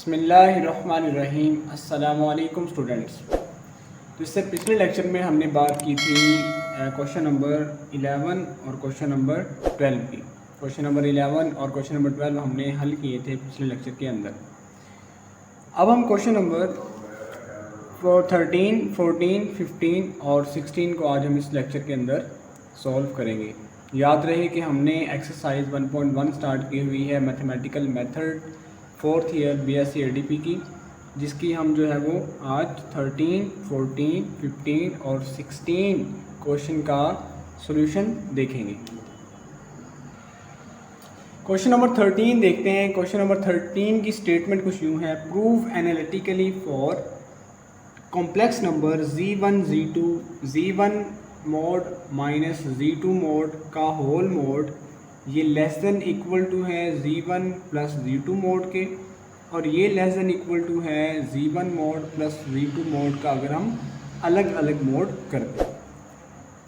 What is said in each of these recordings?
बिस्मिल्लाहिर्रहमानिर्रहीम। अस्सलामु अलैकुम स्टूडेंट्स। तो इससे पिछले लेक्चर में हमने बात की थी क्वेश्चन नंबर 11 और क्वेश्चन नंबर 12 की। क्वेश्चन नंबर 11 और क्वेश्चन नंबर 12 हमने हल किए थे पिछले लेक्चर के अंदर। अब हम क्वेश्चन नंबर 13, 14, 15 और 16 को आज हम इस लेक्चर के अंदर सॉल्व करेंगे। याद रहे कि हमने एक्सरसाइज 1.1 स्टार्ट की हुई है mathematical method 4th year BSc ADP की, जिसकी हम जो है वो आज 13, 14, 15 और 16 क्वेश्चन का सॉल्यूशन देखेंगे। क्वेश्चन नंबर 13 देखते हैं। क्वेश्चन नंबर 13 की स्टेटमेंट कुछ यूँ है, prove analytically for complex number z1 z2 z1 mode minus z2 mode का होल मोड ये लेस देन इक्वल टू है z1 प्लस z2 मोड के, और ये लेस देन इक्वल टू है z1 mode plus z2 mode का अगर हम अलग अलग मोड करते हैं।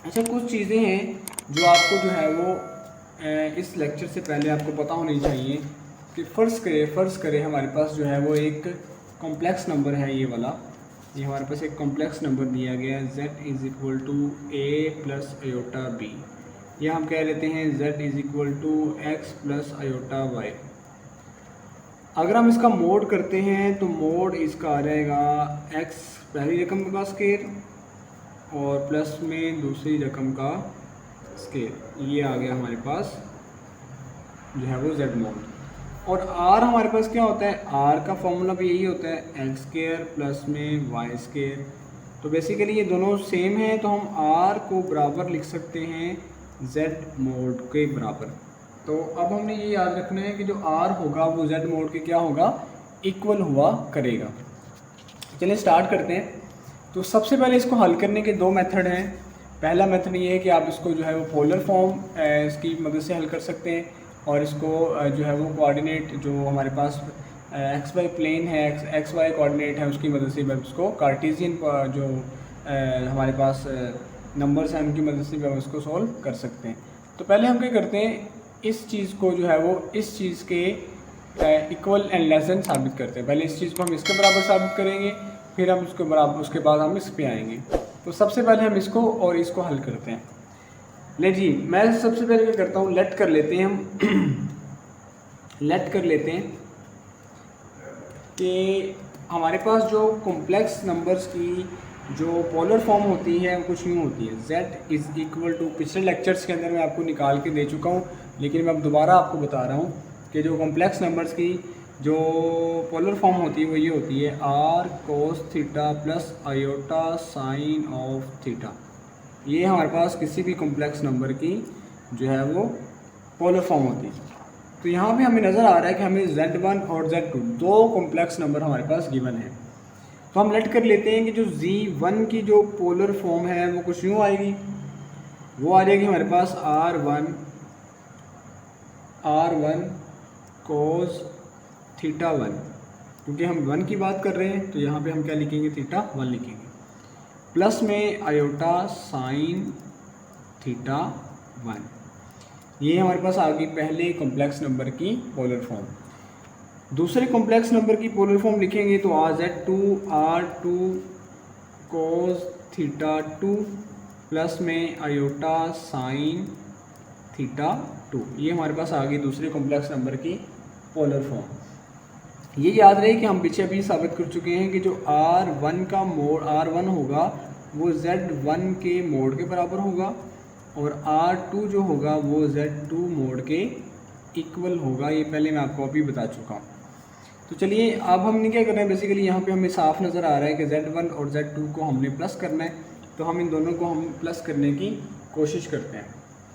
अच्छा, कुछ चीज़ें हैं जो आपको जो है वो इस लेक्चर से पहले आपको पता होनी चाहिए कि फ़र्ज़ करें हमारे पास जो है वो एक कॉम्प्लेक्स नंबर है, ये वाला, ये हमारे पास एक कॉम्प्लेक्स नंबर दिया गया है z is equal to a plus iota b, या हम कह लेते हैं z is equal to x plus iota y। अगर हम इसका मोड करते हैं तो मोड इसका आ जाएगा x पहली रकम का स्केयर और प्लस में दूसरी रकम का स्केयर, ये आ गया हमारे पास जो है वो z मोड। और r हमारे पास क्या होता है, r का फॉर्मूला भी यही होता है x स्केयर प्लस में y स्केयर। तो बेसिकली ये दोनों सेम हैं, तो हम r को बराबर लिख सकते हैं z मोड के बराबर। तो अब हमने ये याद रखना है कि जो r होगा वो z मोड के क्या होगा, इक्वल हुआ करेगा। चलिए स्टार्ट करते हैं। तो सबसे पहले इसको हल करने के दो मेथड हैं। पहला मेथड ये है कि आप इसको जो है वो पोलर फॉर्म इसकी मदद से हल कर सकते हैं, और इसको जो है वो कोऑर्डिनेट जो हमारे पास एक्स वाई प्लेन है, एक्स वाई कोऑर्डिनेट है, उसकी मदद से इसको कार्टेशियन जो हमारे पास नंबर्स हैं उनकी मदद से हम इसको सॉल्व कर सकते हैं। तो पहले हम क्या करते हैं, इस चीज़ को जो है वो इस चीज़ के इक्वल एंड लेस देन साबित करते हैं। पहले इस चीज़ को हम इसके बराबर साबित करेंगे, फिर हम इसके बराबर, उसके बाद हम इस पे आएंगे। तो सबसे पहले हम इसको और इसको हल करते हैं। ले जी, मैं सबसे पहले क्या करता हूँ, लेट कर लेते हैं हम लेट कर लेते हैं कि हमारे पास जो कॉम्प्लेक्स नंबर्स की जो पोलर फॉर्म होती है वो कुछ यूँ होती है, z इज़ इक्वल टू, पिछले लेक्चर्स के अंदर मैं आपको निकाल के दे चुका हूँ, लेकिन मैं अब दोबारा आपको बता रहा हूँ कि जो कॉम्प्लेक्स नंबर्स की जो पोलर फॉर्म होती है वो ये होती है r cos theta plus iota sine of theta. ये हमारे पास किसी भी कॉम्प्लेक्स नंबर की जो है वो पोलर फॉर्म होती है। तो यहाँ पे हमें नज़र आ रहा है कि हमें z1 और z2 दो कॉम्प्लेक्स नंबर हमारे पास गिवन है। तो हम लेट कर लेते हैं कि जो z1 की जो पोलर फॉर्म है वो कुछ यूँ आएगी, वो आ जाएगी हमारे पास r1 cos थीटा 1, क्योंकि हम 1 की बात कर रहे हैं तो यहाँ पे हम क्या लिखेंगे, थीटा 1 लिखेंगे, प्लस में आयोटा साइन थीटा 1। ये हमारे पास आ गई पहले कॉम्प्लेक्स नंबर की पोलर फॉर्म। दूसरे कॉम्प्लेक्स नंबर की पोलर फॉर्म लिखेंगे तो z2 r2 cos theta 2 plus में आयोटा साइन थीटा 2। ये हमारे पास आ गई दूसरे कॉम्प्लेक्स नंबर की पोलर फॉर्म। ये याद रहे कि हम पीछे अभी साबित कर चुके हैं कि जो r1 का मोड r1 होगा वो z1 के मोड के बराबर होगा, और r2 जो होगा वो z2 मोड के इक्वल होगा। ये पहले मैं आपको अभी बता चुका हूँ। तो चलिए अब हमने क्या करना है, बेसिकली यहाँ पे हमें साफ नज़र आ रहा है कि z1 और z2 को हमने प्लस करना है, तो हम इन दोनों को हम प्लस करने की कोशिश करते हैं।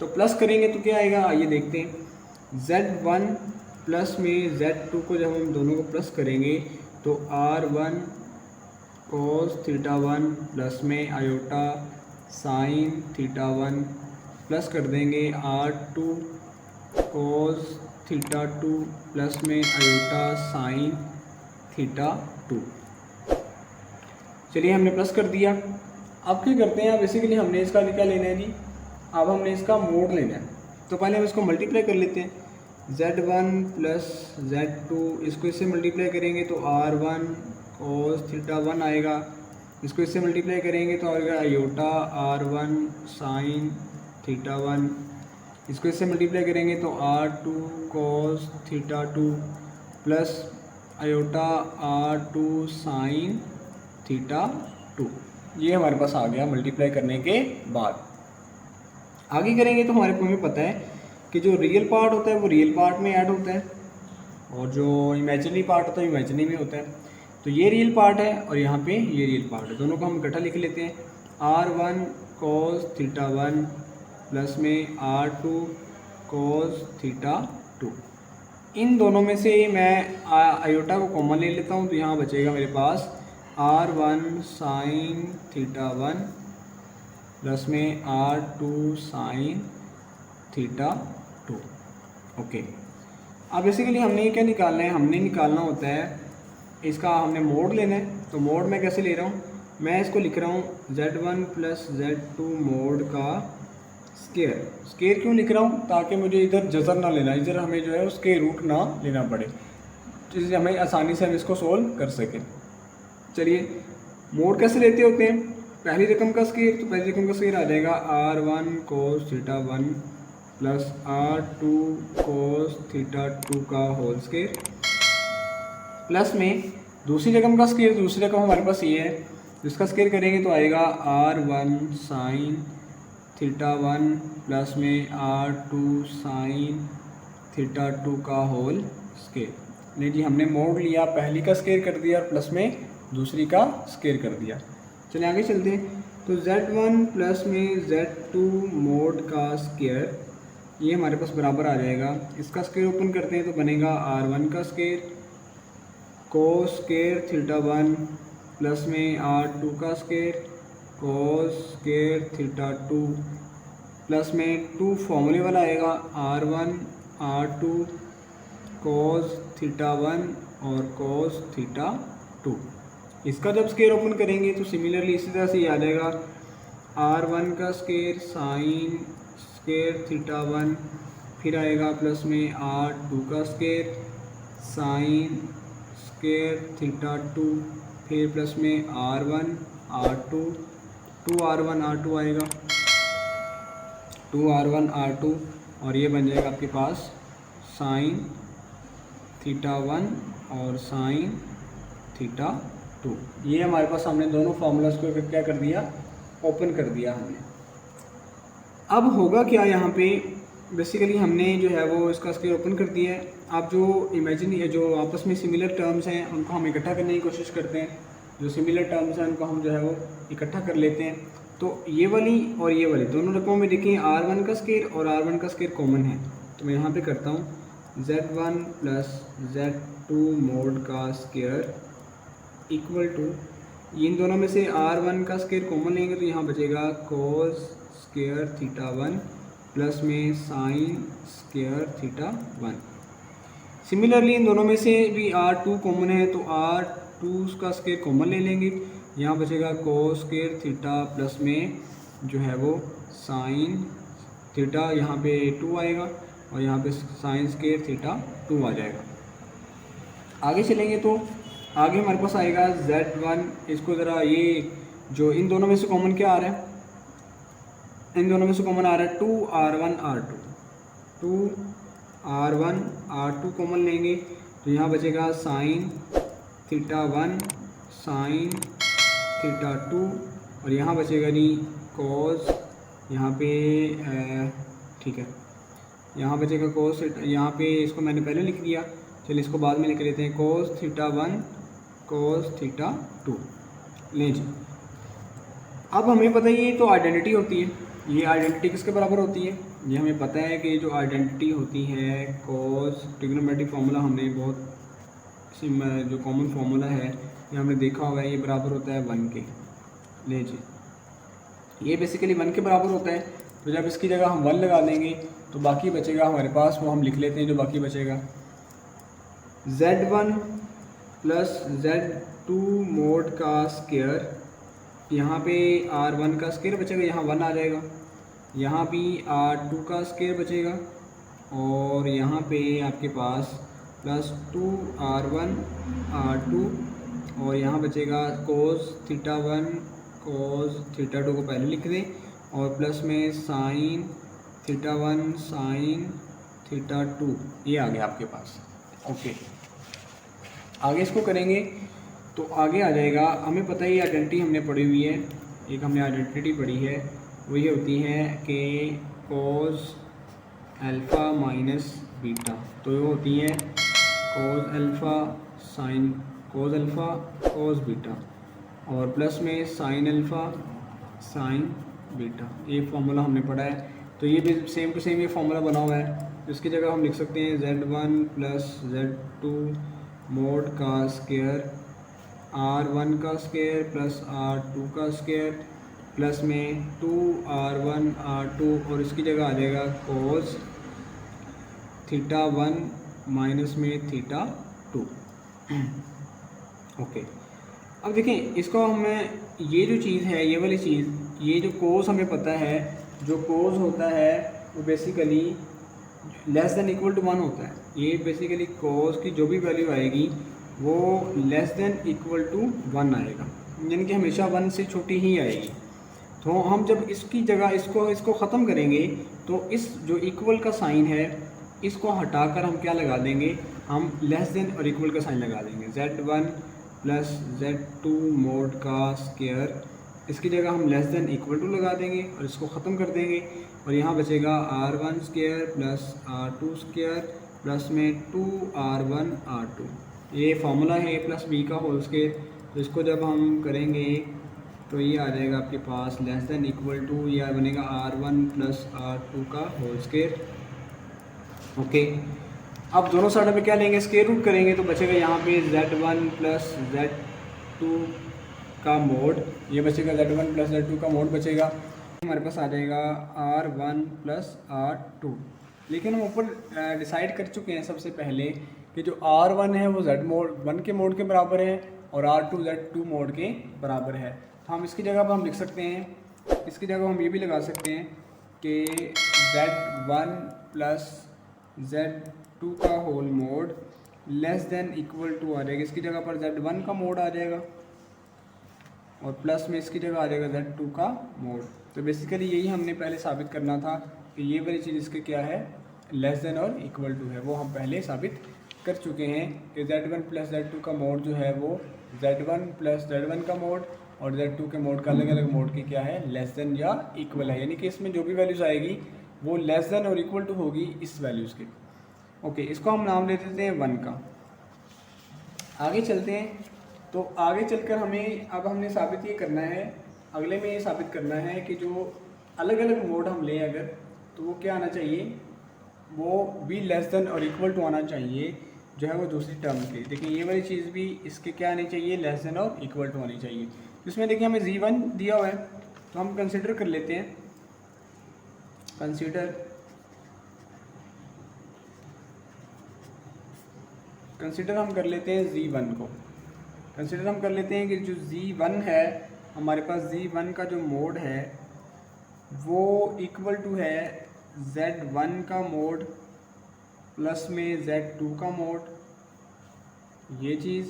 तो प्लस करेंगे तो क्या आएगा, आइए देखते हैं। z1 प्लस में z2 को जब हम दोनों को प्लस करेंगे तो r1 cos थीटा 1 प्लस में आयोटा साइन थीटा 1 प्लस कर देंगे r2 cos थीटा 2 प्लस में आयोटा साइन थीटा 2। चलिए हमने प्लस कर दिया। अब क्या करते हैं, बेसिकली हमने इसका क्या लेना है जी, अब हमने इसका मोड लेना है। तो पहले हम इसको मल्टीप्लाई कर लेते हैं। Z1 प्लस Z2, इसको इससे मल्टीप्लाई करेंगे तो R1 cos थीटा 1 आएगा। इसको इससे मल्टीप्लाई करेंगे तो आएगा आयोटा R1 साइन थीटा 1। इसको इससे मल्टीप्लाई करेंगे तो R2 cos theta 2 plus iota R2 sine theta 2। ये हमारे पास आ गया मल्टीप्लाई करने के बाद। आगे करेंगे तो हमें पता है कि जो रियल पार्ट होता है वो रियल पार्ट में ऐड होता है और जो इमेजिनरी पार्ट होता है इमेजिनरी में होता है। तो ये रियल पार्ट है और यहाँ पे ये रियल पार्ट है, दोनों को हम इकट्ठा लिख लेते हैं। R1 cos थीटा 1 प्लस में R2 cos थीटा 2। इन दोनों में से मैं आयोटा को कॉमन ले लेता हूँ तो यहाँ बचेगा मेरे पास R1 साइन थीटा 1 प्लस में R2 साइन थीटा 2। ओके, अब बेसिकली हमने ये क्या निकालना है, हमने निकालना होता है इसका, हमने मोड लेना है। तो मोड मैं कैसे ले रहा हूँ, मैं इसको लिख रहा हूँ Z1 प्लस Z2 मोड का स्केयर। स्केयर क्यों लिख रहा हूँ, ताकि मुझे इधर जज़र ना लेना, इधर हमें जो है उसके रूट ना लेना पड़े, जिससे हमें आसानी से हम इसको सोल्व कर सकें। चलिए मोड कैसे लेते होते हैं, पहली रकम का स्केयर, तो पहली रकम का स्केयर आ जाएगा R1 cos theta 1 plus R2 cos theta 2 का होल स्केयर प्लस में दूसरी रकम का स्केयर, दूसरी रकम हमारे पास ये है, जिसका स्केयर करेंगे तो आएगा R1 साइन थीटा 1 प्लस में R2 साइन थीटा 2 का होल स्केयर। नहीं जी, हमने मोड लिया, पहली का स्केयर कर दिया और प्लस में दूसरी का स्केयर कर दिया। चलिए आगे चलते हैं। तो Z1 प्लस में Z2 मोड का स्केयर, ये हमारे पास बराबर आ जाएगा। इसका स्केयर ओपन करते हैं तो बनेगा R1 का square cos square theta 1 plus में R2 का square cos square theta 2 plus में 2 फॉर्मूले वाला आएगा R1 R2 कोस थीटा 1 और कोस थीटा 2। इसका जब स्केयर ओपन करेंगे तो सिमिलरली इसी तरह से ये आ जाएगा R1 का स्केयर साइन स्केयर थीटा 1, फिर आएगा प्लस में R2 का स्केयर साइन स्केयर थीटा 2, फिर प्लस में R1 R2 2R1 R2 आएगा, 2R1 R2, और ये बन जाएगा आपके पास साइन थीटा 1 और साइन थीटा 2। ये हमारे पास हमने दोनों फार्मूलाज को क्या कर दिया, ओपन कर दिया हमने। अब होगा क्या, यहाँ पे बेसिकली हमने जो है वो इसका स्केयर ओपन कर दिया है। आप जो इमेजिन जो आपस में सिमिलर टर्म्स हैं उनको हम इकट्ठा करने की कोशिश करते हैं, जो सिमिलर टर्म्स हैं उनको हम जो है वो इकट्ठा कर लेते हैं। तो ये वाली और ये वाली दोनों रकमों में देखिए R1 का स्केयर और R1 का स्केयर कॉमन है, तो मैं यहाँ पे करता हूँ Z1 प्लस Z2 मोड का स्केयर इक्वल टू, इन दोनों में से R1 का स्केयर कॉमन लेंगे तो यहाँ बचेगा कोस स्केयर थीटा 1 प्लस में sine square theta 1। Similarly in दोनों में से भी R2 कॉमन है तो R2 का स्केयर कॉमन ले लेंगे, यहाँ बचेगा कोस स्केयर थीटा प्लस में जो है वो साइन थीटा, यहाँ पे 2 आएगा और यहाँ पे साइन स्केयर थीटा 2 आ जाएगा। आगे चलेंगे तो आगे हमारे पास आएगा Z1, इसको ज़रा ये जो इन दोनों में से कॉमन क्या आ रहा है, इन दोनों में से कॉमन आ रहा है 2R1 R2, 2R1 R2 common लेंगे तो यहाँ बचेगा साइन थीटा 1 साइन थीटा 2, और यहाँ बचेगा नहीं कॉस, यहाँ पे ठीक है, यहाँ बचेगा कॉस, यहाँ पे इसको मैंने पहले लिख दिया, चलिए इसको बाद में लिख लेते हैं कॉस थीटा 1 कॉस थीटा 2। लें जी, अब हमें पता है ये तो आइडेंटिटी होती है, ये आइडेंटिटी किसके बराबर होती है, ये हमें पता है कि जो आइडेंटिटी होती है कॉस, ट्रिग्नोमेट्रिक फार्मूला हमने बहुत जो कॉमन फार्मूला है ये हमने देखा हुआ है, ये बराबर होता है 1 के। ले जी, ये बेसिकली 1 के बराबर होता है, तो जब इसकी जगह हम 1 लगा देंगे तो बाकी बचेगा हमारे पास, वो हम लिख लेते हैं जो बाकी बचेगा Z1 प्लस Z2 मोड का स्केयर, यहाँ पे R1 का स्केयर बचेगा, यहाँ 1 आ जाएगा, यहाँ भी R2 का स्केयर बचेगा और यहाँ पे आपके पास प्लस 2r1 r2 और यहाँ बचेगा cos थीटा 1 cos थीटा 2 को पहले लिख दें और प्लस में साइन थीटा 1 साइन थीटा 2, ये आ गया आपके पास। ओके, आगे इसको करेंगे तो आगे आ जाएगा। हमें पता है ये आइडेंटिटी हमने पढ़ी हुई है, एक हमने आइडेंटिटी पढ़ी है, वही होती है कि cos अल्फ़ा माइनस बीटा, तो ये होती है cos alpha sine cos alpha cos beta और प्लस में साइन अल्फ़ा साइन बीटा। ये फार्मूला हमने पढ़ा है, तो ये भी सेम टू सेम ये फार्मूला बना हुआ है। तो इसकी जगह हम लिख सकते हैं z1 प्लस z2 मोड का स्क्वायर r1 का स्क्वायर प्लस r2 का स्क्वायर प्लस में 2r1 r2 और इसकी जगह आ जाएगा cos थीटा 1 माइनस में थीटा 2। ओके, अब देखें इसको हमें ये जो चीज़ है, ये वाली चीज़, ये जो कोस हमें पता है, जो कोस होता है वो basically less than equal to 1 होता है। ये बेसिकली कोस की जो भी वैल्यू आएगी वो लेस देन इक्वल टू 1 आएगा, यानी कि हमेशा 1 से छोटी ही आएगी। तो हम जब इसकी जगह इसको ख़त्म करेंगे तो इस जो इक्वल का साइन है इसको हटाकर हम क्या लगा देंगे, हम लेस देन और इक्वल का साइन लगा देंगे। z1 प्लस z2 मोड का स्क्वायर, इसकी जगह हम लेस देन इक्वल टू लगा देंगे और इसको ख़त्म कर देंगे और यहाँ बचेगा r1 square plus r2 square plus में 2r1 r2। ये फार्मूला है a प्लस b का होल स्क्वायर। तो इसको जब हम करेंगे तो ये आ जाएगा आपके पास लेस देन इक्वल टू, या बनेगा r1 प्लस r2 का होल स्क्वायर। ओके, अब दोनों साइड पे क्या लेंगे, स्क्वायर रूट करेंगे तो बचेगा यहाँ पे z1 प्लस z2 का मोड, ये बचेगा z1 प्लस z2 का मोड बचेगा। हमारे पास आ जाएगा r1 प्लस r2। लेकिन हम ऊपर डिसाइड कर चुके हैं सबसे पहले कि जो r1 है वो z1 के मोड के बराबर है और r2 z2 मोड के बराबर है। तो हम इसकी जगह पर हम लिख सकते हैं, इसकी जगह हम ये भी लगा सकते हैं कि z1 प्लस z2 का whole mod less than equal to आ जाएगा, इसकी जगह पर z1 का मोड आ जाएगा और प्लस में इसकी जगह आ जाएगा z2 का मोड। तो बेसिकली यही हमने पहले साबित करना था कि ये वाली चीज़ इसके क्या है, लेस देन और इक्वल टू है, वो हम पहले साबित कर चुके हैं कि z1 प्लस z2 का मोड जो है वो z1 प्लस z1 का मोड और z2 के मोड का अलग अलग मोड की क्या है, लेस देन या इक्वल है, यानी कि इसमें जो भी वैल्यूज़ आएगी वो लेस देन और इक्वल टू होगी इस वैल्यूज़ के। ओके, इसको हम नाम दे देते हैं 1 का। आगे चलते हैं, तो आगे चलकर हमें अब हमने साबित ये करना है, अगले में ये साबित करना है कि जो अलग अलग मोड हम लें अगर, तो वो क्या आना चाहिए, वो भी लेस देन और इक्वल टू आना चाहिए जो है वो दूसरी टर्म के। देखिए ये वाली चीज़ भी इसके क्या आनी चाहिए, लेस देन और इक्वल टू आनी चाहिए। इसमें देखिए हमें z1 दिया हुआ है तो हम कंसिडर कर लेते हैं, कंसिडर हम कर लेते हैं z1 को। कंसिडर हम कर लेते हैं कि जो z1 है हमारे पास, z1 का जो मोड है वो इक्वल टू है z1 का मोड प्लस में z2 का मोड, ये चीज़,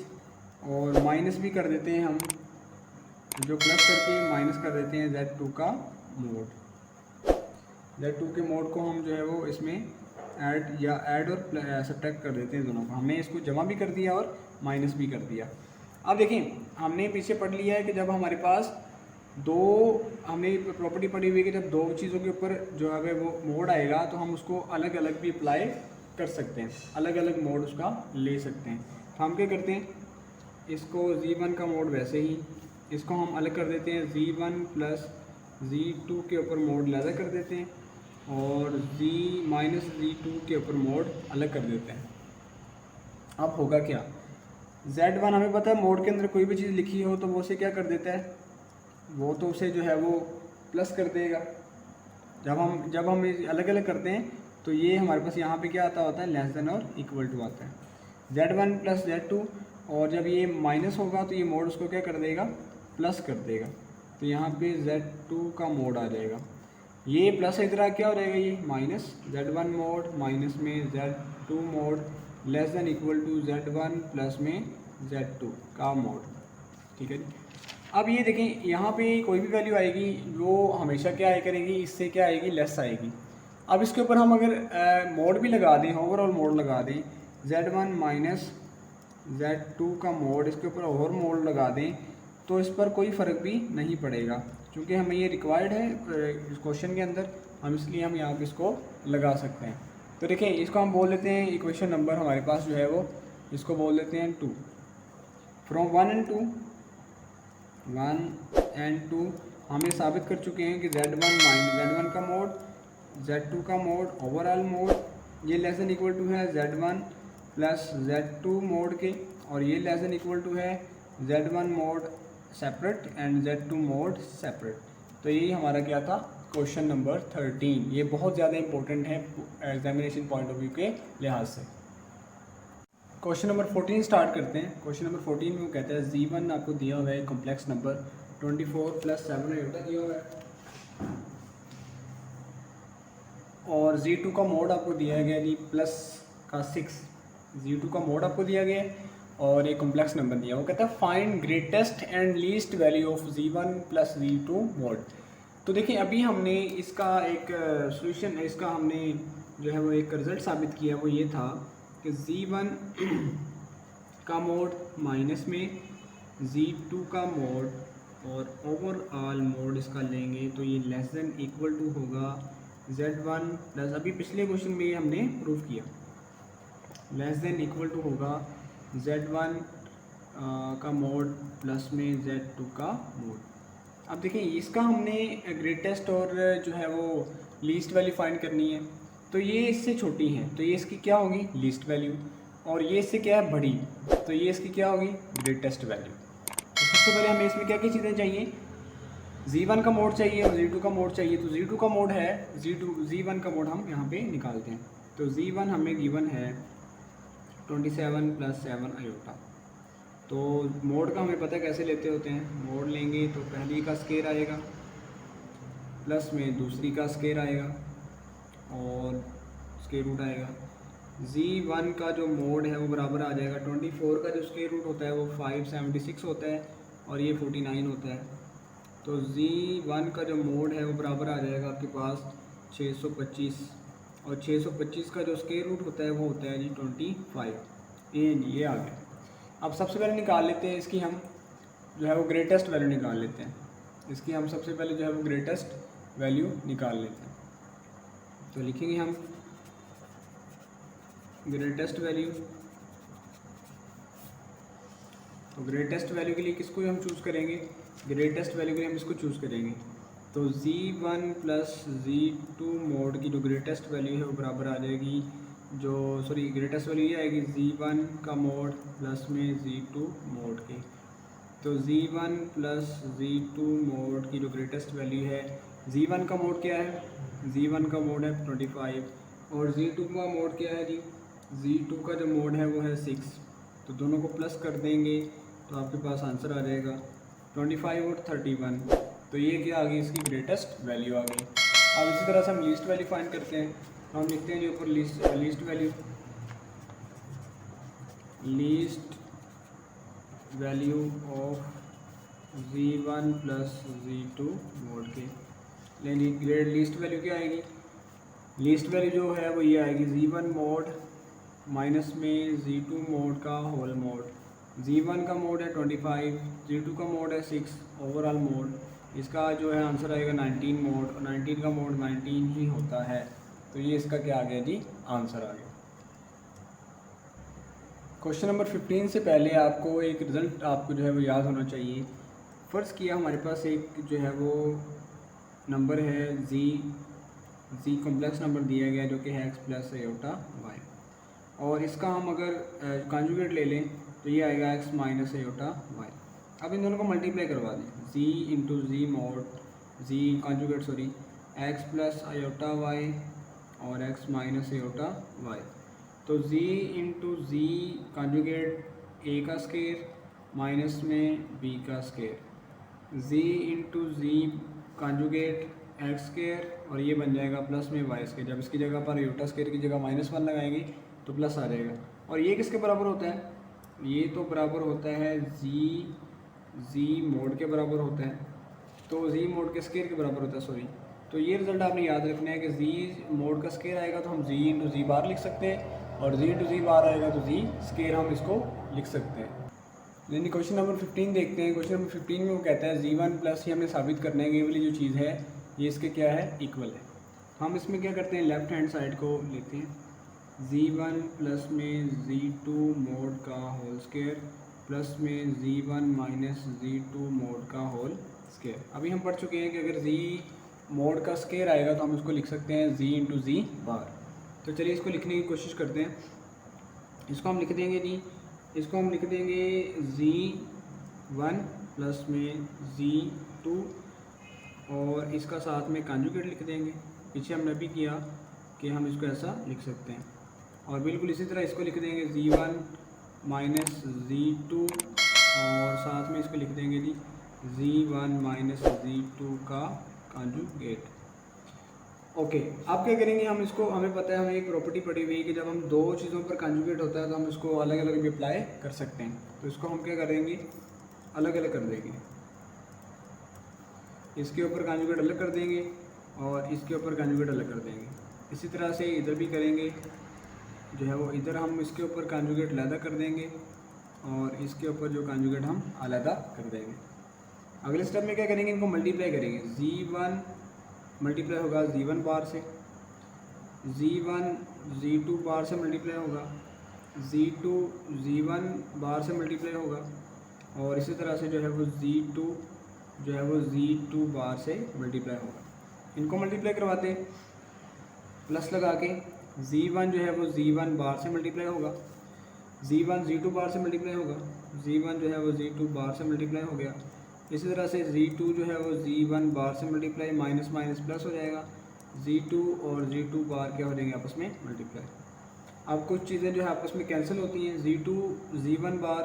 और माइनस भी कर देते हैं हम, जो प्लस करके माइनस कर देते हैं z2 का मोड। z2 के मोड को हम जो है वो इसमें ऐड और सब्ट्रैक्ट कर देते हैं दोनों को। हमने इसको जमा भी कर दिया और माइनस भी कर दिया। अब देखें हमने पीछे पढ़ लिया है कि जब हमारे पास हमने प्रॉपर्टी पढ़ी हुई है कि जब दो चीज़ों के ऊपर जो है वो मोड आएगा तो हम उसको अलग अलग भी अप्लाई कर सकते हैं, अलग अलग मोड उसका ले सकते हैं। तो हम क्या करते हैं, इसको z1 का मोड वैसे ही इसको हम अलग कर देते हैं, z1 प्लस z2 के ऊपर मोड अलग कर देते हैं और z-z2 के ऊपर मोड अलग कर देते हैं। अब होगा क्या, z1 हमें पता है मोड के अंदर कोई भी चीज़ लिखी हो तो वो उसे क्या कर देता है, वो तो उसे जो है वो प्लस कर देगा। जब हम अलग अलग करते हैं तो ये हमारे पास यहाँ पे क्या आता होता है, लेस देन और इक्वल टू आता है, z1 प्लस z2, और जब ये माइनस होगा तो ये मोड उसको क्या कर देगा, प्लस कर देगा। तो यहाँ पे z2 का मोड आ जाएगा, ये प्लस इधर क्या हो जाएगा, ये माइनस z1 मोड माइनस में z2 mod less than equal to z1 plus में z2 का मोड। ठीक है जी। अब ये देखें यहाँ पे कोई भी वैल्यू आएगी वो हमेशा क्या आया करेगी, इससे क्या आएगी, लेस आएगी। अब इसके ऊपर हम अगर मोड भी लगा दें, ओवरऑल मोड लगा दें, z1 माइनस z2 का मोड इसके ऊपर ओवर मोड लगा दें तो इस पर कोई फ़र्क भी नहीं पड़ेगा, क्योंकि हमें ये रिक्वायर्ड है इस क्वेश्चन के अंदर, हम इसलिए हम यहाँ पे इसको लगा सकते हैं। तो देखिए इसको हम बोल लेते हैं इक्वेशन नंबर हमारे पास जो है वो, इसको बोल लेते हैं 2। फ्रॉम 1 एंड 2 हम ये साबित कर चुके हैं कि z1 माइनस z1 का मोड z2 का मोड ओवरऑल मोड ये लेस देन इक्वल टू है z1 प्लस z2 मोड के, और ये लेस देन इक्वल टू है z1 mode separate and z2 mode separate. तो यही हमारा क्या था, क्वेश्चन नंबर 13। ये बहुत ज़्यादा इंपॉर्टेंट है एग्जामिनेशन पॉइंट ऑफ व्यू के लिहाज से। क्वेश्चन नंबर 14 स्टार्ट करते हैं। क्वेश्चन नंबर 14 में वो कहता है z1 आपको दिया हुआ है कॉम्प्लेक्स नंबर 24 प्लस 7 आयोटा दिया हुआ है, और z2 का मोड आपको दिया गया जी प्लस का 6, z2 का मोड आपको दिया गया है और एक कॉम्प्लेक्स नंबर दिया। वो कहता है find greatest and least value of z1 plus z2 mode. तो देखिए अभी हमने इसका एक सॉल्यूशन, इसका हमने जो है वो एक रिज़ल्ट साबित किया, वो ये था कि z1 का मोड माइनस में z2 का मोड और ओवरऑल मोड इसका लेंगे तो ये लेस देन इक्वल टू होगा z1 प्लस, अभी पिछले क्वेश्चन में ये हमने प्रूव किया, लेस देन इक्वल टू होगा z1 का मोड प्लस में z2 का मोड। अब देखिए इसका हमने ग्रेटेस्ट और जो है वो लीस्ट वैल्यू फाइंड करनी है, तो ये इससे छोटी है तो ये इसकी क्या होगी, लीस्ट वैल्यू, और ये इससे क्या है, बड़ी, तो ये इसकी क्या होगी, ग्रेटेस्ट वैल्यू। तो सबसे पहले हमें इसमें क्या क्या चीज़ें चाहिए, z1 का मोड चाहिए और z2 का मोड चाहिए। तो z2 का मोड है, z1 का मोड हम यहाँ पे निकालते हैं। तो z1 हमें गिवन है 27 प्लस 7 आयोटा। तो मोड का हमें पता है कैसे लेते होते हैं, मोड लेंगे तो पहली का स्केयर आएगा प्लस में दूसरी का स्केयर आएगा और स्केयर रूट आएगा। z1 का जो मोड है वो बराबर आ जाएगा 24 का जो स्केयर रूट होता है वो 576 होता है और ये 49 होता है। तो z1 का जो मोड है वो बराबर आ जाएगा आपके पास 625 और 625 का जो स्केयर रूट होता है वो होता है जी 25। ये आ गया। अब सबसे पहले निकाल लेते हैं इसकी, हम जो है वो ग्रेटेस्ट वैल्यू निकाल लेते हैं इसकी, हम सबसे पहले जो है वो ग्रेटेस्ट वैल्यू निकाल लेते हैं। तो लिखेंगे हम ग्रेटेस्ट वैल्यू, तो ग्रेटेस्ट वैल्यू के लिए किसको हम चूज़ करेंगे, ग्रेटेस्ट वैल्यू के लिए हम इसको चूज़ करेंगे। तो z1 प्लस z2 मोड की जो ग्रेटेस्ट वैल्यू है वो बराबर आ जाएगी, जो ग्रेटेस्ट वैल्यू ये आएगी z1 का मोड प्लस में z2 मोड के। तो z1 प्लस z2 मोड की जो ग्रेटेस्ट वैल्यू है, z1 का मोड क्या है, z1 का मोड है 25 और z2 का मोड क्या है जी, z2 का जो मोड है वो है 6। तो दोनों को प्लस कर देंगे तो आपके पास आंसर आ जाएगा 25 और 31। तो ये क्या आ गई, इसकी ग्रेटेस्ट वैल्यू आ गई। अब इसी तरह से हम लीस्ट वैल्यू फाइंड करते हैं। तो हम लिखते हैं जो ऊपर least value of z1 plus z2 mode के लेकिन लीस्ट वैल्यू क्या आएगी, लीस्ट वैल्यू जो है वो ये आएगी z1 मोड माइनस में z2 मोड का होल मोड। z1 का मोड है 25, z2 का मोड है 6, ओवरऑल मोड इसका जो है आंसर आएगा 19 मोड, और 19 का मोड 19 ही होता है। तो ये इसका क्या आ गया जी, आंसर आ गया। क्वेश्चन नंबर 15 से पहले आपको एक रिज़ल्ट आपको जो है वो याद होना चाहिए। फ़र्ज़ किया हमारे पास एक जो है वो नंबर है z कॉम्प्लेक्स नंबर दिया गया जो कि है x प्लस आयोटा y, और इसका हम अगर कॉन्जुगेट ले लें तो ये आएगा x माइनस आयोटा y। अब इन दोनों को मल्टीप्लाई करवा दें, z into z mod z conjugate x plus iota y और x माइनस आयोटा y। तो z into z conjugate a का स्केयर माइनस में b का square, z into z conjugate x square और ये बन जाएगा प्लस में वाई स्केयर। जब इसकी जगह पर आयोटा स्केयर की जगह -1 लगाएंगे तो प्लस आ जाएगा। और ये किसके बराबर होता है? ये तो बराबर होता है जी मोड के बराबर होता है, तो जी मोड के स्केयर के बराबर होता है, सॉरी। तो ये रिजल्ट आपने याद रखना है कि जी मोड का स्केयर आएगा तो हम जी इंटू जी बार लिख सकते हैं, और जी इंटू जी बार आएगा तो जी स्केयर हम इसको लिख सकते हैं। यानी क्वेश्चन नंबर 15 देखते हैं। क्वेश्चन नंबर 15 में वो कहता है z1 प्लस, ये हमें साबित करना है कि ये वाली जो चीज़ है ये इसके क्या है, इक्वल है। हम इसमें क्या करते हैं, लेफ्ट हैंड साइड को लेते हैं, z1 प्लस में z2 मोड का होल स्केयर प्लस में z1 माइनस z2 मोड का होल स्केयर। अभी हम पढ़ चुके हैं कि अगर z मोड का स्केयर आएगा तो हम इसको लिख सकते हैं z इंटू जी बार। तो चलिए इसको लिखने की कोशिश करते हैं। इसको हम लिख देंगे जी, इसको हम लिख देंगे z1 प्लस में z2 और इसका साथ में कंजुगेट लिख देंगे। पीछे हमने भी किया कि हम इसको ऐसा लिख सकते हैं, और बिल्कुल इसी तरह इसको लिख देंगे z1 माइनस z2 और साथ में इसको लिख देंगे जी z1 माइनस z2 का कंजुगेट। ओके, अब क्या करेंगे हम इसको, हमें पता है, हमें एक प्रॉपर्टी पड़ी हुई है कि जब हम दो चीज़ों पर कंजुगेट होता है तो हम इसको अलग अलग भी अप्लाई कर सकते हैं। तो इसको हम क्या करेंगे, अलग अलग कर देंगे। इसके ऊपर कंजुगेट अलग कर देंगे और इसके ऊपर कंजुगेट अलग कर देंगे। इसी तरह से इधर भी करेंगे, जो है वो इधर हम इसके ऊपर कंजुगेट अलहदा कर देंगे और इसके ऊपर जो कंजुगेट हम अलहदा कर देंगे। अगले स्टेप में क्या करेंगे, इनको मल्टीप्लाई करेंगे। z1 मल्टीप्लाई होगा z1 बार से, z1 z2 बार से मल्टीप्लाई होगा, z2 z1 बार से मल्टीप्लाई होगा, और इसी तरह से जो है वो z2 जो है वो z2 बार से मल्टीप्लाई होगा। इनको मल्टीप्लाई करवाते हैं प्लस लगा के। z1 जो है वो z1 बार से मल्टीप्लाई होगा, z1 z2 बार से मल्टीप्लाई होगा, z1 जो है वो z2 बार से मल्टीप्लाई हो गया। इसी तरह से z2 जो है वो z1 बार से मल्टीप्लाई, माइनस माइनस प्लस हो जाएगा, z2 और z2 बार क्या हो जाएंगे आपस में मल्टीप्लाई। अब कुछ चीज़ें जो है आपस में कैंसिल होती हैं, z2 z1 बार,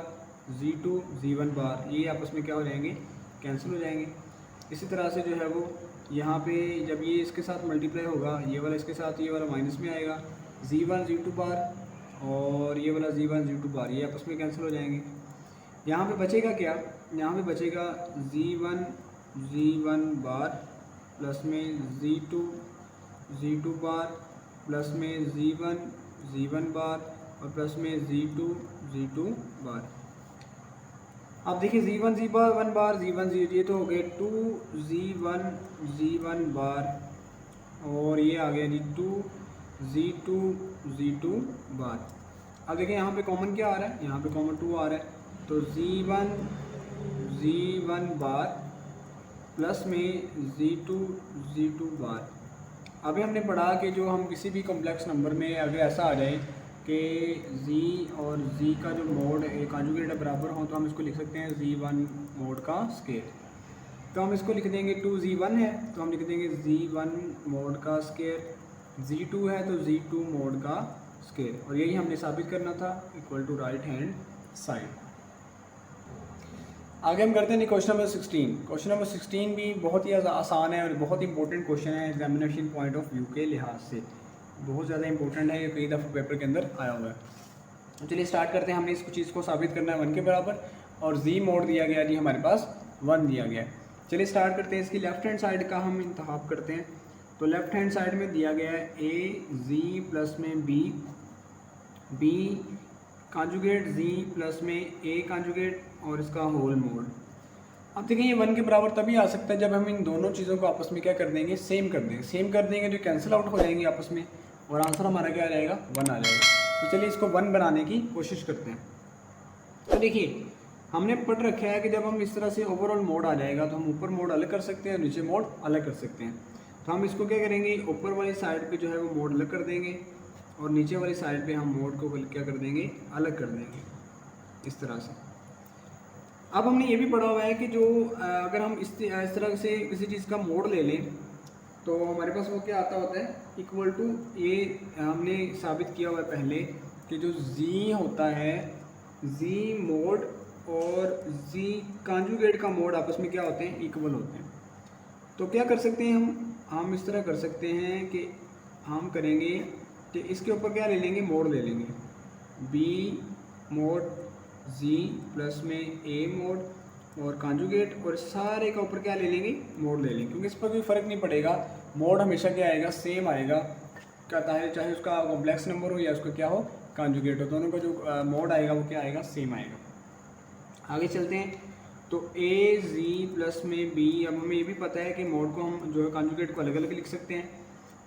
z2 z1 बार, ये आपस में क्या हो जाएंगे, कैंसिल हो जाएंगे। इसी तरह से जो है वो यहाँ पे जब ये इसके साथ मल्टीप्लाई होगा, ये वाला इसके साथ, ये वाला माइनस में आएगा, z1 z2 बार और ये वाला z1 z2 बार, ये आपस में कैंसिल हो जाएंगे। यहाँ पे बचेगा क्या, यहाँ पे बचेगा z1 बार प्लस में z2 बार प्लस में z1 बार और प्लस में z2 बार। अब देखिए z1 बार z1 ये तो हो गए 2z1 बार और ये आ गया जी 2z2 बार। अब देखिए यहाँ पे कॉमन क्या आ रहा है, यहाँ पे कॉमन 2 आ रहा है, तो z1 बार प्लस में z2 बार। अभी हमने पढ़ा कि जो हम किसी भी कॉम्प्लेक्स नंबर में अगर ऐसा आ जाए कि z और z का जो मोड कॉन्जुगेट बराबर हो तो हम इसको लिख सकते हैं z1 मोड का स्केयर। तो हम इसको लिख देंगे 2z1 है तो हम लिख देंगे z1 मोड का स्केयर, z2 है तो z2 मोड का स्केयर, और यही हमने साबित करना था, equal to right hand side. आगे हम करते हैं क्वेश्चन नंबर 16। क्वेश्चन नंबर 16 भी बहुत ही आसान है और बहुत ही इंपॉर्टेंट क्वेश्चन है एग्जामिनेशन पॉइंट ऑफ व्यू के लिहाज से, बहुत ज़्यादा इंपॉर्टेंट है, ये कई दफ़ा पेपर के अंदर आया हुआ है। तो चलिए स्टार्ट करते हैं। हमने इस चीज़ को साबित करना है 1 के बराबर, और जी मोड दिया गया जी हमारे पास 1 दिया गया है। चलिए स्टार्ट करते हैं। इसकी लेफ्ट हैंड साइड का हम इंतखाब करते हैं। तो लेफ्ट हैंड साइड में दिया गया है ए जी प्लस में बी कॉन्जुगेट z प्लस में a कॉन्जुगेट और इसका होल मोड। अब देखिए ये 1 के बराबर तभी आ सकता है जब हम इन दोनों चीज़ों को आपस में क्या कर देंगे, सेम कर देंगे। सेम कर देंगे तो कैंसिल आउट हो जाएंगे आपस में और आंसर हमारा क्या आ जाएगा, 1 आ जाएगा। तो चलिए इसको 1 बनाने की कोशिश करते हैं। तो देखिए हमने पढ़ रखा है कि जब हम इस तरह से ओवरऑल मोड आ जाएगा तो हम ऊपर मोड अलग कर सकते हैं, नीचे मोड अलग कर सकते हैं। तो हम इसको क्या करेंगे, ऊपर वाली साइड पे जो है वो मोड अलग कर देंगे और नीचे वाली साइड पे हम मोड को क्या कर देंगे, अलग कर देंगे इस तरह से। अब हमने ये भी पढ़ा हुआ है कि जो अगर हम इस तरह से किसी चीज़ का मोड ले लें तो हमारे पास वो क्या आता होता है, इक्वल टू, ये हमने साबित किया हुआ है पहले कि जो z होता है, z मोड और z कॉन्जुगेट का मोड आपस में क्या होते हैं, इक्वल होते हैं। तो क्या कर सकते हैं हम इस तरह कर सकते हैं कि हम करेंगे कि इसके ऊपर क्या ले लेंगे, मोड ले लेंगे, बी मोड जी प्लस में ए मोड और कॉन्जुगेट, और सारे का ऊपर क्या ले लेंगे, मोड ले लेंगे, क्योंकि इस पर कोई फ़र्क नहीं पड़ेगा, मोड हमेशा क्या आएगा, सेम आएगा, कहता है चाहे उसका कॉम्प्लेक्स नंबर हो या उसका क्या हो, कॉन्जुगेट हो, दोनों का जो मोड आएगा वो क्या आएगा, सेम आएगा। आगे चलते हैं, तो ए जी प्लस में बी, अब हमें ये भी पता है कि मोड को हम जो है कॉन्जुगेट को अलग अलग लिख सकते हैं,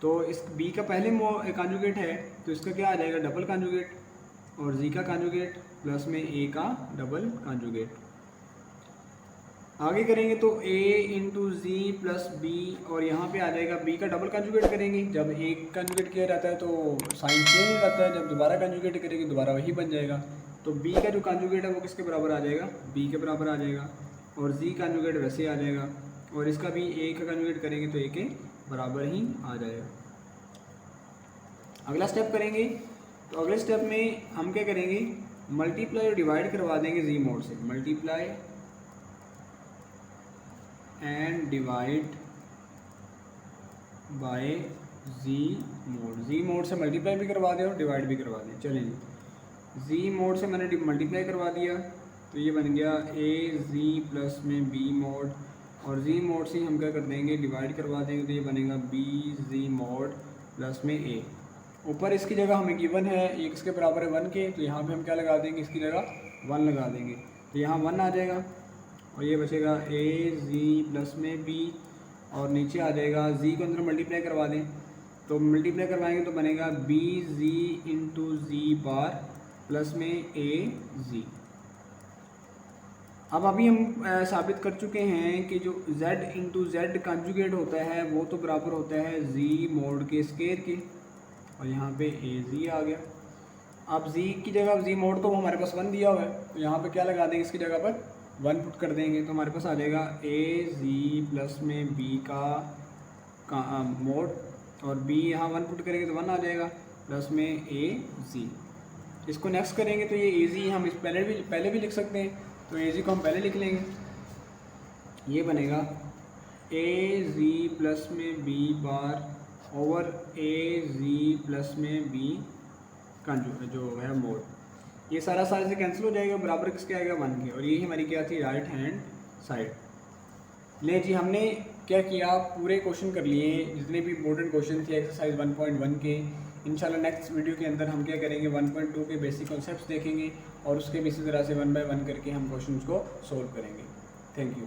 तो इस बी का पहले कॉन्जुगेट है तो इसका क्या आ जाएगा, डबल कॉन्जुगेट, और जी का कॉन्जुगेट प्लस में ए का डबल कॉन्जुगेट। आगे करेंगे तो a into z plus b, और यहाँ पे आ जाएगा b का डबल कॉन्जुगेट करेंगे, जब एक कॉन्जुगेट किया जाता है तो साइन चेंज हो जाता है, जब दोबारा कॉन्जुगेट करेंगे दोबारा वही बन जाएगा, तो b का जो कॉन्जुगेट है वो किसके बराबर आ जाएगा, b के बराबर आ जाएगा, और जी कॉन्जुगेट वैसे ही आ जाएगा, और इसका भी a का कॉन्जुगेट करेंगे तो a के बराबर ही आ जाएगा। अगला स्टेप करेंगे, तो अगले स्टेप में हम क्या करेंगे, मल्टीप्लाई और डिवाइड करवा देंगे जी मोड से, multiply and divide by z mod, z mod से मल्टीप्लाई भी करवा दें और डिवाइड भी करवा दें। चलिए जी मोड से मैंने मल्टीप्लाई करवा दिया तो ये बन गया ए जी प्लस में बी मोड, और जी मोड से हम क्या कर देंगे, डिवाइड करवा देंगे तो ये बनेगा बी जी मोड प्लस में ए। ऊपर इसकी जगह हमें गिवन है ये किसके बराबर है, 1 के, तो यहाँ पे हम क्या लगा देंगे, इसकी जगह 1 लगा देंगे, तो यहाँ 1 आ जाएगा, और ये बचेगा ए जी प्लस में बी, और नीचे आ जाएगा जी को अंदर मल्टीप्लाई करवा दें, तो मल्टीप्लाई करवाएंगे तो बनेगा बी जी इंटू जी बार प्लस में ए जी। अब अभी हम साबित कर चुके हैं कि जो z इंटू जेड कॉन्जुगेट होता है वो तो बराबर होता है z मोड के स्क्वायर के, और यहाँ पे ए जी आ गया। अब z की जगह z मोड तो वो हमारे पास 1 दिया हुआ है, तो यहाँ पे क्या लगा देंगे, इसकी जगह पर 1 पुट कर देंगे, तो हमारे पास आ जाएगा ए जी प्लस में बी का मोड, और b यहाँ 1 पुट करेंगे तो 1 आ जाएगा, प्लस में ए जी। इसको नेक्स्ट करेंगे तो ये ए जी हम इस पहले भी लिख सकते हैं, तो ए जी को हम पहले लिख लेंगे, ये बनेगा ए जी प्लस में बी बार ओवर ए जी प्लस में बी का जो है मोड, ये सारा से कैंसिल हो जाएगा, बराबर किसके आएगा, 1 के, और यही हमारी क्या थी, राइट हैंड साइड। ले जी, हमने क्या किया, पूरे क्वेश्चन कर लिए जितने भी इंपॉर्टेंट क्वेश्चन थे एक्सरसाइज 1.1 के। इंशाल्लाह नेक्स्ट वीडियो के अंदर हम क्या करेंगे, 1.2 के बेसिक कॉन्सेप्ट्स देखेंगे और उसके भी इसी तरह से 1 बाय 1 करके हम क्वेश्चंस को सोल्व करेंगे। Thank you.